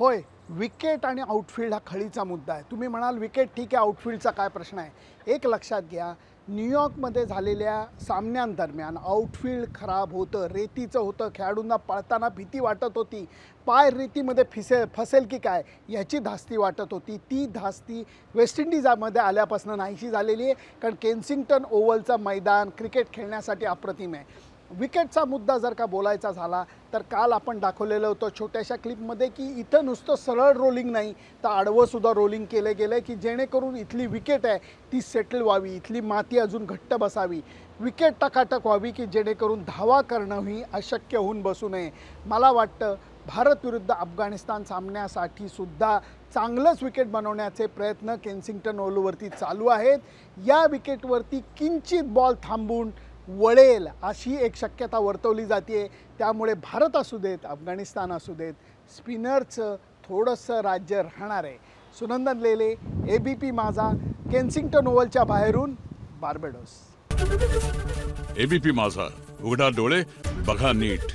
होय, विकेट आणि आउटफील्ड हा खळीचा मुद्दा आहे. तुम्ही म्हणाल विकेट ठीक आहे, आउटफील्डचा काय प्रश्न आहे. एक लक्षात घ्या, न्यूयॉर्कमध्ये झालेल्या सामन्यांदरम्यान आउटफील्ड खराब होतं, रेतीचं होतं, खेळाडूंना पळताना भीती वाटत होती, पाय रेतीमध्ये फसेल की काय याची धास्ती वाटत होती. ती धास्ती वेस्ट इंडिजमध्ये आल्यापासून नाहीशी झालेली आहे, कारण केन्सिंग्टन ओव्हलचं मैदान क्रिकेट खेळण्यासाठी अप्रतिम आहे. विकेटचा मुद्दा जर का बोलायचा झाला तर काल आपण दाखवलेलं होतं छोट्याशा क्लिपमध्ये की इथं नुसतं सरळ रोलिंग नाही तर आडवंसुद्धा रोलिंग केलं गेलं आहे की जेणेकरून इथली विकेट आहे ती सेटल व्हावी, इथली माती अजून घट्ट बसावी, विकेट टकाटक व्हावी की जेणेकरून धावा करणंही अशक्य होऊन बसू नये. मला वाटतं भारत विरुद्ध अफगाणिस्तान सामन्यासाठी सुद्धा चांगलंच विकेट बनवण्याचे प्रयत्न केन्सिंग्टन ओव्हलवरती चालू आहेत. या विकेटवरती किंचित बॉल थांबून वळेल अशी एक शक्यता वर्तवली जाते. त्यामुळे भारत असू देत, अफगाणिस्तान असू देत, स्पिनरचं थोडंसं राज्य राहणार आहे. सुनंदन लेले, ABP माझा, केन्सिंग्टन ओव्हलच्या बाहेरून बार्बेडोस. ABP माझा, उघडा डोळे बघा नीट.